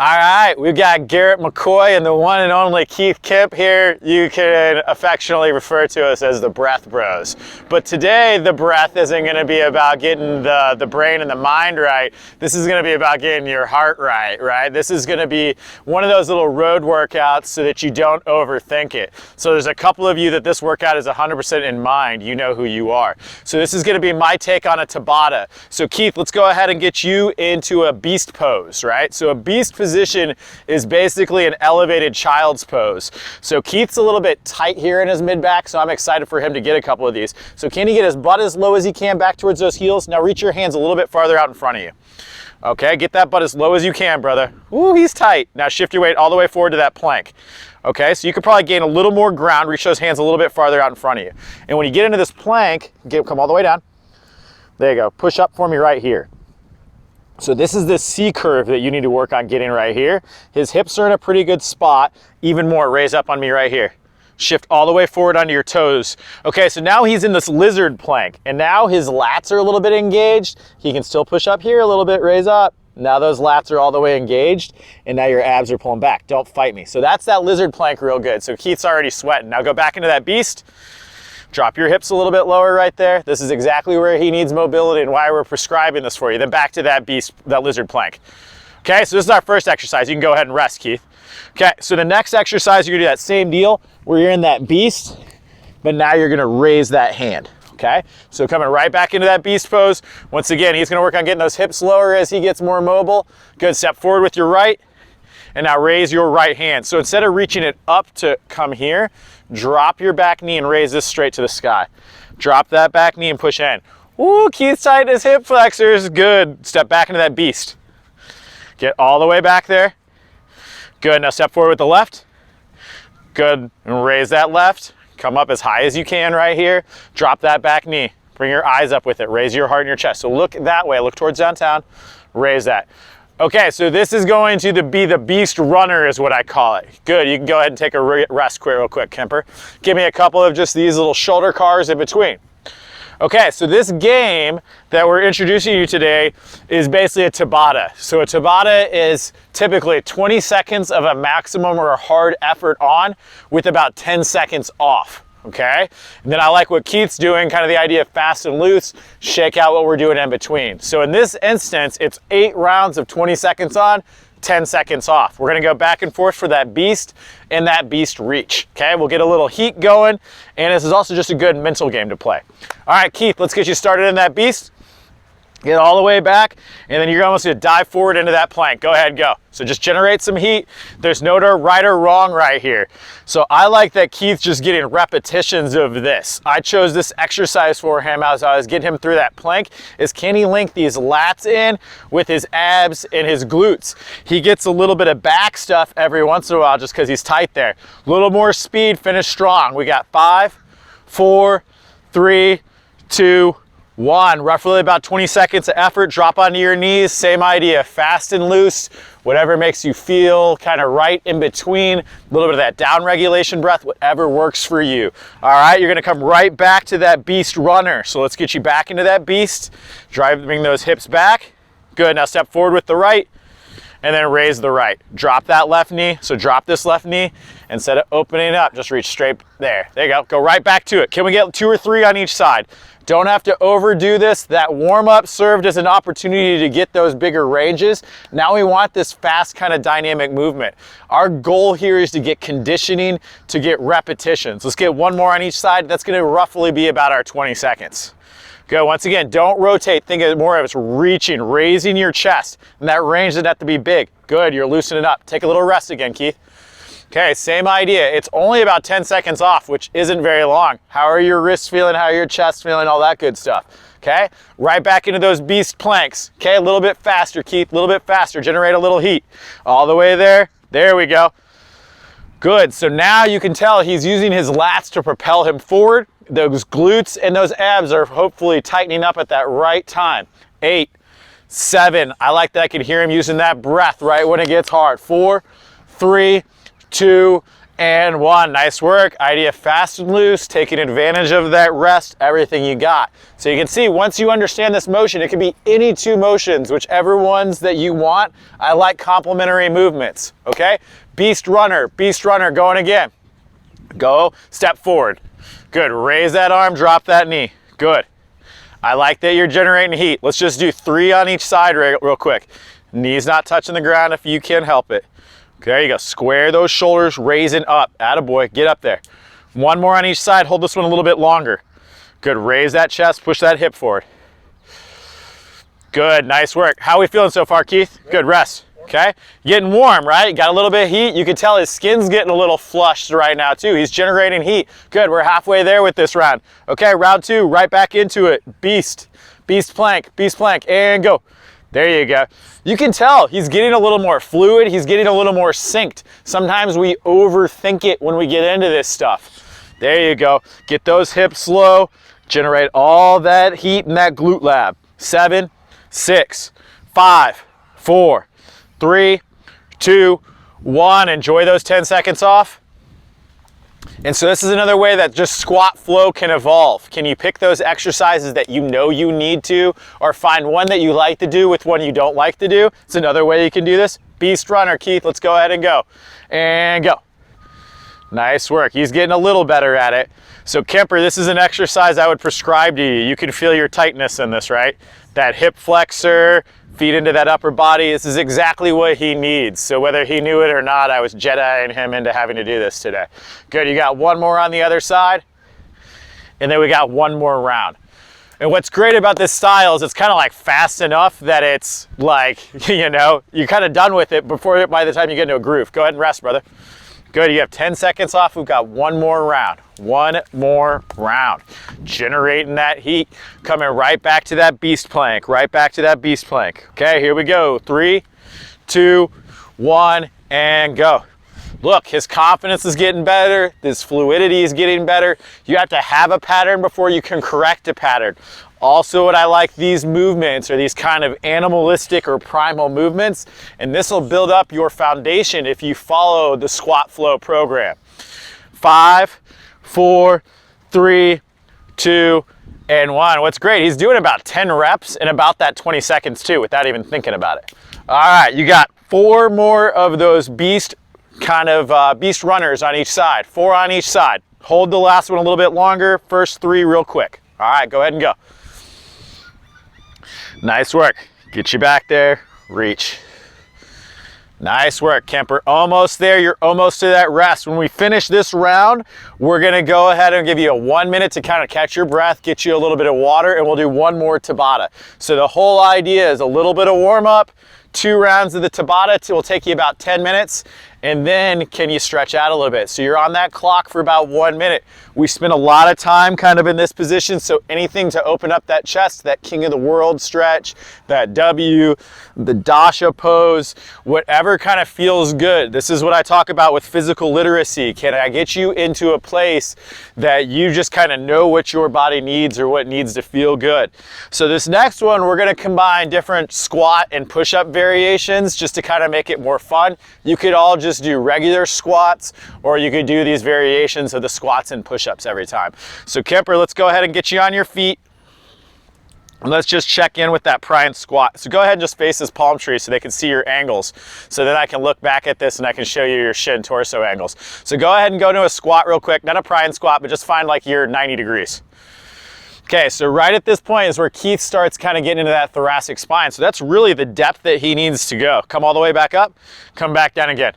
All right, we've got Garrett McCoy and the one and only Keith Kipp here. You can affectionately refer to us as the Breath Bros. But today, the breath isn't going to be about getting the brain and the mind right. This is going to be about getting your heart right? This is going to be one of those little road workouts so that you don't overthink it. So there's a couple of you that this workout is 100% in mind. You know who you are. So this is going to be my take on a Tabata. So Keith, let's go ahead and get you into a beast pose, right? So a beast position is basically an elevated child's pose. So Keith's a little bit tight here in his mid back, so I'm excited for him to get a couple of these. So can he get his butt as low as he can back towards those heels? Now reach your hands a little bit farther out in front of you. Okay, get that butt as low as you can, brother. Ooh, he's tight. Now shift your weight all the way forward to that plank. Okay, so you could probably gain a little more ground, reach those hands a little bit farther out in front of you. And when you get into this plank, come all the way down. There you go, push up for me right here. So this is the C curve that you need to work on getting right here. His hips are in a pretty good spot. Even more, raise up on me right here. Shift all the way forward onto your toes. Okay, so now he's in this lizard plank, and now his lats are a little bit engaged. He can still push up here a little bit, raise up. Now those lats are all the way engaged, and now your abs are pulling back. Don't fight me. So that's that lizard plank real good. So Keith's already sweating. Now go back into that beast. Drop your hips a little bit lower right there. This is exactly where he needs mobility and why we're prescribing this for you. Then back to that beast, that lizard plank. Okay, so this is our first exercise. You can go ahead and rest, Keith. Okay, so the next exercise, you're gonna do that same deal where you're in that beast, but now you're gonna raise that hand. Okay, so coming right back into that beast pose. Once again, he's gonna work on getting those hips lower as he gets more mobile. Good, step forward with your right, and now raise your right hand. So instead of reaching it up to come here, drop your back knee and raise this straight to the sky. Drop that back knee and push in. Ooh, Keith's tight his hip flexors. Good. Step back into that beast. Get all the way back there. Good. Now step forward with the left. Good. And raise that left. Come up as high as you can right here. Drop that back knee. Bring your eyes up with it. Raise your heart and your chest. So look that way. Look towards downtown. Raise that. Okay, so this is going to be the beast runner is what I call it. Good, you can go ahead and take a rest real quick, Kemper. Give me a couple of just these little shoulder cars in between. Okay, so this game that we're introducing you today is basically a Tabata. So a Tabata is typically 20 seconds of a maximum or a hard effort on with about 10 seconds off. Okay, and then I like what Keith's doing, kind of the idea of fast and loose, shake out what we're doing in between. So in this instance, it's 8 rounds of 20 seconds on, 10 seconds off. We're gonna go back and forth for that beast and that beast reach. Okay, we'll get a little heat going, and this is also just a good mental game to play. All right, Keith, let's get you started in that beast. Get all the way back, and then you're almost gonna dive forward into that plank. Go ahead, go. So just generate some heat. There's no right or wrong right here. So I like that Keith's just getting repetitions of this. I chose this exercise for him as I was getting him through that plank, is can he link these lats in with his abs and his glutes? He gets a little bit of back stuff every once in a while just because he's tight there. A little more speed, finish strong. We got 5, 4, 3, 2, 1, roughly about 20 seconds of effort, drop onto your knees, same idea, fast and loose, whatever makes you feel kind of right in between, a little bit of that down regulation breath, whatever works for you. All right, you're gonna come right back to that beast runner. So let's get you back into that beast, bring those hips back. Good, now step forward with the right, and then raise the right. Drop that left knee, so drop this left knee, instead of opening up, just reach straight there. There you go, go right back to it. Can we get 2 or 3 on each side? Don't have to overdo this. That warm-up served as an opportunity to get those bigger ranges. Now we want this fast kind of dynamic movement. Our goal here is to get conditioning, to get repetitions. Let's get 1 more on each side. That's gonna roughly be about our 20 seconds. Good, once again, don't rotate. Think of it more of it's reaching, raising your chest. And that range doesn't have to be big. Good, you're loosening up. Take a little rest again, Keith. Okay, same idea. It's only about 10 seconds off, which isn't very long. How are your wrists feeling? How are your chest feeling? All that good stuff. Okay, right back into those beast planks. Okay, a little bit faster, Keith, a little bit faster. Generate a little heat. All the way there. There we go. Good, so now you can tell he's using his lats to propel him forward. Those glutes and those abs are hopefully tightening up at that right time. 8, 7, I like that I can hear him using that breath right when it gets hard. 4, 3, 2, and 1. Nice work. Idea fast and loose, taking advantage of that rest, everything you got. So you can see, once you understand this motion, it can be any 2 motions, whichever ones that you want. I like complementary movements, okay? Beast runner, going again. Go, step forward. Good, raise that arm, drop that knee. Good. I like that you're generating heat. Let's just do 3 on each side real quick. Knees not touching the ground if you can help it. There you go, square those shoulders, raising up. Attaboy, get up there. 1 more on each side, hold this one a little bit longer. Good, raise that chest, push that hip forward. Good, nice work. How are we feeling so far, Keith? Good, rest, okay? Getting warm, right? Got a little bit of heat. You can tell his skin's getting a little flushed right now too. He's generating heat. Good, we're halfway there with this round. Okay, round 2, right back into it. Beast plank, and go. There you go. You can tell he's getting a little more fluid. He's getting a little more synced. Sometimes we overthink it when we get into this stuff. There you go. Get those hips low. Generate all that heat in that glute lab. 7, 6, 5, 4, 3, 2, 1. Enjoy those 10 seconds off. And so this is another way that just squat flow can evolve. Can you pick those exercises that you know you need to, or find one that you like to do with one you don't like to do? It's another way you can do this. Beast runner, Keith, let's go ahead and go. And go. Nice work. He's getting a little better at it. So Kemper, this is an exercise I would prescribe to you. You can feel your tightness in this, right? That hip flexor, feet into that upper body. This is exactly what he needs. So whether he knew it or not, I was Jediing him into having to do this today. Good, you got 1 more on the other side. And then we got 1 more round. And what's great about this style is it's kind of like fast enough that it's like, you know, you're kind of done with it by the time you get into a groove. Go ahead and rest, brother. Good, you have 10 seconds off. We've got 1 more round. 1 more round. Generating that heat. Coming right back to that beast plank. Okay, here we go. 3, 2, 1, and go. Look, his confidence is getting better. His fluidity is getting better. You have to have a pattern before you can correct a pattern. Also, what I like, these movements are these kind of animalistic or primal movements, and this will build up your foundation if you follow the squat flow program. 5, 4, 3, 2, and 1. What's great, he's doing about 10 reps in about that 20 seconds too, without even thinking about it. All right, you got 4 more of those beast runners on each side. 4 on each side. Hold the last one a little bit longer. First 3 real quick. All right, go ahead and go. Nice work. Get you back there. Reach. Nice work, Kemper. Almost there. You're almost to that rest. When we finish this round, we're going to go ahead and give you a 1 minute to kind of catch your breath, get you a little bit of water, and we'll do 1 more Tabata. So the whole idea is a little bit of warm up, 2 rounds of the Tabata. It will take you about 10 minutes. And then can you stretch out a little bit? So you're on that clock for about 1 minute. We spend a lot of time kind of in this position, so anything to open up that chest, that king of the world stretch, that W, the dasha pose, whatever kind of feels good. This is what I talk about with physical literacy. Can I get you into a place that you just kind of know what your body needs or what needs to feel good? So this next one, we're gonna combine different squat and push-up variations just to kind of make it more fun. You could all just do regular squats, or you could do these variations of the squats and push-ups every time. So Kemper, let's go ahead and get you on your feet. And let's just check in with that prying squat. So go ahead and just face this palm tree so they can see your angles. So then I can look back at this and I can show you your shin torso angles. So go ahead and go to a squat real quick, not a prying squat, but just find like your 90 degrees. Okay, so right at this point is where Keith starts kind of getting into that thoracic spine. So that's really the depth that he needs to go. Come all the way back up, come back down again.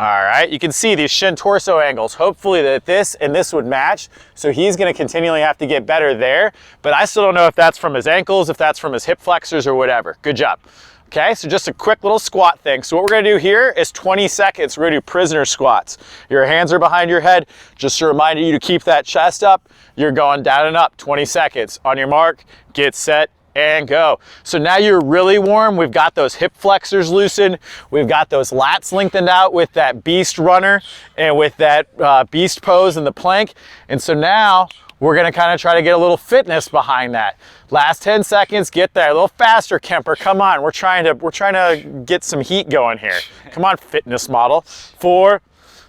All right, you can see these shin torso angles. Hopefully that this and this would match. So he's gonna continually have to get better there, but I still don't know if that's from his ankles, if that's from his hip flexors or whatever. Good job. Okay, so just a quick little squat thing. So what we're gonna do here is 20 seconds. We're gonna do prisoner squats. Your hands are behind your head. Just a reminder you to keep that chest up. You're going down and up, 20 seconds. On your mark, get set, and go. So now you're really warm. We've got those hip flexors loosened. We've got those lats lengthened out with that beast runner and with that beast pose and the plank. And so now we're gonna kind of try to get a little fitness behind that. Last 10 seconds, get there. A little faster, Kemper, come on. We're trying to get some heat going here. Come on, fitness model. 4,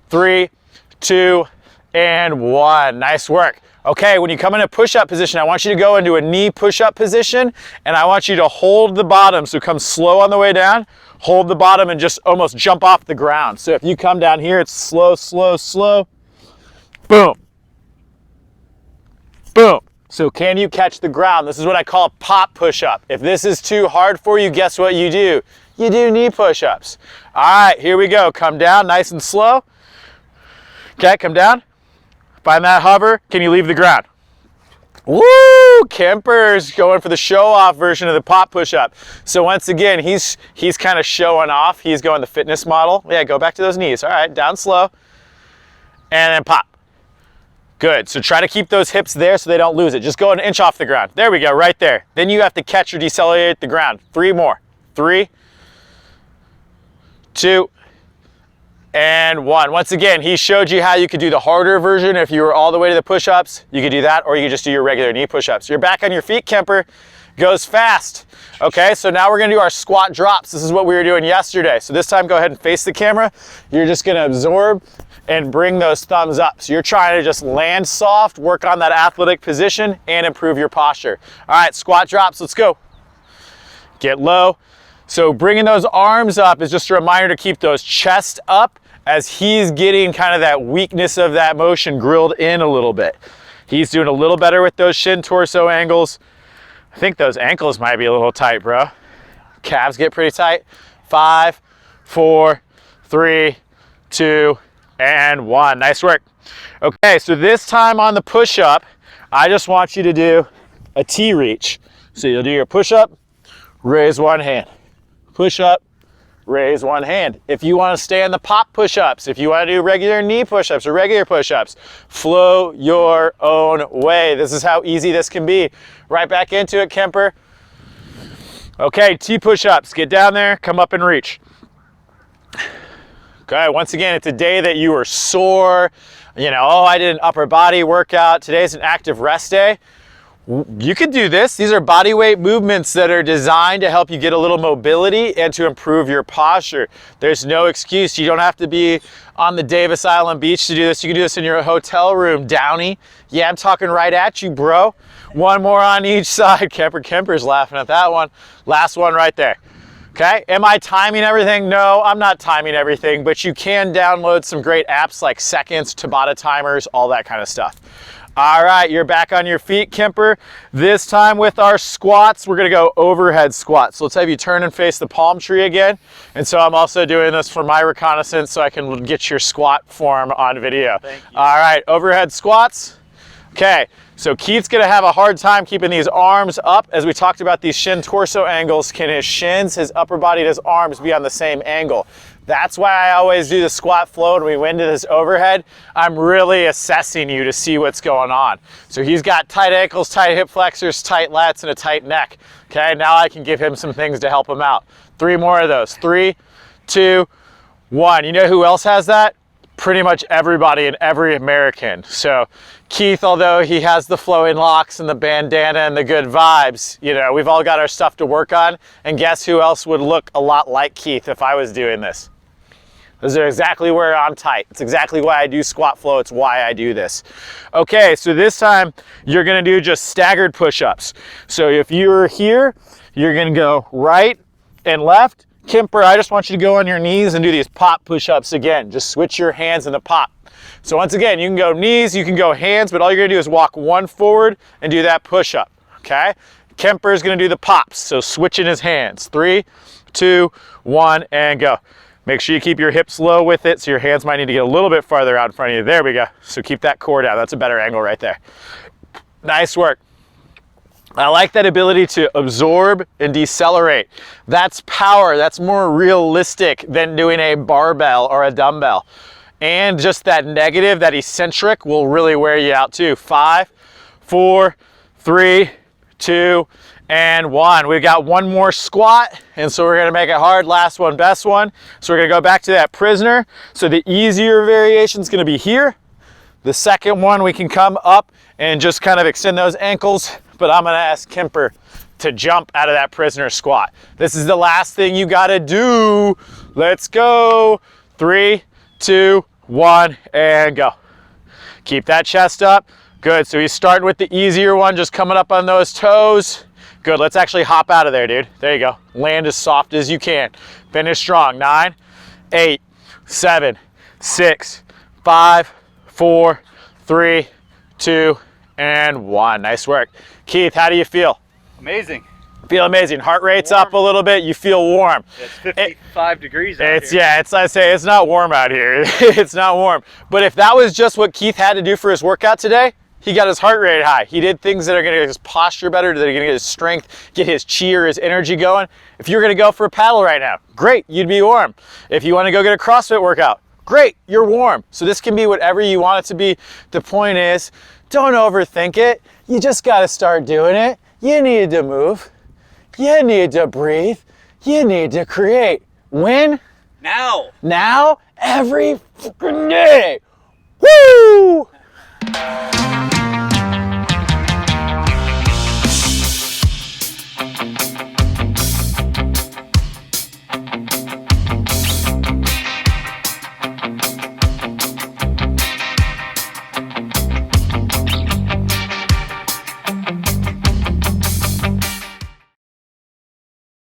3, 2, and 1. Nice work. Okay, when you come in a push-up position, I want you to go into a knee push-up position, and I want you to hold the bottom. So come slow on the way down, hold the bottom, and just almost jump off the ground. So if you come down here, it's slow, slow, slow. Boom. Boom. So can you catch the ground? This is what I call a pop push-up. If this is too hard for you, guess what you do? You do knee push-ups. All right, here we go. Come down nice and slow. Okay, come down. Find that hover. Can you leave the ground? Woo! Kemper's going for the show-off version of the pop push-up. So once again, he's kind of showing off. He's going the fitness model. Yeah, go back to those knees. All right, down slow. And then pop. Good. So try to keep those hips there so they don't lose it. Just go an inch off the ground. There we go, right there. Then you have to catch or decelerate the ground. 3 more. 3, 2, and 1. Once again, he showed you how you could do the harder version. If you were all the way to the push-ups, you could do that, or you could just do your regular knee push-ups. You're back on your feet, Kemper. Goes fast. Okay, so now we're gonna do our squat drops. This is what we were doing yesterday. So this time, go ahead and face the camera. You're just gonna absorb and bring those thumbs up. So you're trying to just land soft, work on that athletic position, and improve your posture. All right, squat drops, let's go. Get low. So bringing those arms up is just a reminder to keep those chest up as he's getting kind of that weakness of that motion grilled in a little bit. He's doing a little better with those shin torso angles. I think those ankles might be a little tight, bro. Calves get pretty tight. 5, 4, 3, 2, and 1. Nice work. Okay, so this time on the push-up, I just want you to do a T reach. So you'll do your push-up, raise one hand. Push up, raise one hand. If you want to stay in the pop push-ups, if you want to do regular knee push-ups or regular push-ups, flow your own way. This is how easy this can be. Right back into it, Kemper. Okay, T push-ups. Get down there, come up and reach. Okay, once again, it's a day that you are sore. You know, oh, I did an upper body workout. Today's an active rest day. You could do this. These are body weight movements that are designed to help you get a little mobility and to improve your posture. There's no excuse. You don't have to be on the Davis Island beach to do this. You can do this in your hotel room, Downey. Yeah, I'm talking right at you, bro. One more on each side. Kemper's laughing at that one. Last one right there. Okay, am I timing everything? No, I'm not timing everything, but you can download some great apps like Seconds, Tabata timers, all that kind of stuff. All right, you're back on your feet, Kemper. This time with our squats, we're gonna go overhead squats. So let's have you turn and face the palm tree again. And so I'm also doing this for my reconnaissance so I can get your squat form on video. Thank you. All right, overhead squats. Okay, so Keith's gonna have a hard time keeping these arms up. As we talked about these shin torso angles, can his shins, his upper body, and his arms be on the same angle? That's why I always do the squat flow when we went into this overhead. I'm really assessing you to see what's going on. So he's got tight ankles, tight hip flexors, tight lats, and a tight neck. Okay, now I can give him some things to help him out. 3 more of those. 3, 2, 1. You know who else has that? Pretty much everybody and every American. So Keith, although he has the flowing locks and the bandana and the good vibes, you know, we've all got our stuff to work on. And guess who else would look a lot like Keith if I was doing this? Those are exactly where I'm tight. It's exactly why I do squat flow. It's why I do this. Okay, so this time you're gonna do just staggered push-ups. So if you're here, you're gonna go right and left. Kemper, I just want you to go on your knees and do these pop push-ups again. Just switch your hands in the pop. So once again, you can go knees, you can go hands, but all you're gonna do is walk one forward and do that push-up, okay? Kemper's gonna do the pops, so switching his hands. 3, 2, 1, and go. Make sure you keep your hips low with it, so your hands might need to get a little bit farther out in front of you. There we go. So keep that core down. That's a better angle right there. Nice work. I like that ability to absorb and decelerate. That's power. That's more realistic than doing a barbell or a dumbbell. And just that negative, that eccentric will really wear you out too. 5, 4, 3, 2, and 1. We've got one more squat, and so we're gonna make it hard. Last one, best one. So we're gonna go back to that prisoner. So the easier variation is gonna be here. The second one, we can come up and just kind of extend those ankles, but I'm gonna ask Kemper to jump out of that prisoner squat. This is the last thing you gotta do. Let's go. 3, 2, 1, and go. Keep that chest up. Good, so he's starting with the easier one, just coming up on those toes. Good, let's actually hop out of there, dude. There you go. Land as soft as you can. Finish strong. 9, 8, 7, 6, 5, 4, 3, 2, and 1. Nice work. Keith, how do you feel? Amazing. Feel amazing. Heart rate's up a little bit. You feel warm. It's 55 degrees out here. Yeah, I say it's not warm out here. It's not warm. But if that was just what Keith had to do for his workout today, he got his heart rate high. He did things that are going to get his posture better, that are going to get his strength, get his chi or his energy going. If you're going to go for a paddle right now, great, you'd be warm. If you want to go get a CrossFit workout, great, you're warm. So this can be whatever you want it to be. The point is, don't overthink it. You just got to start doing it. You need to move. You need to breathe. You need to create. When? Now. Now, every freaking day. Woo!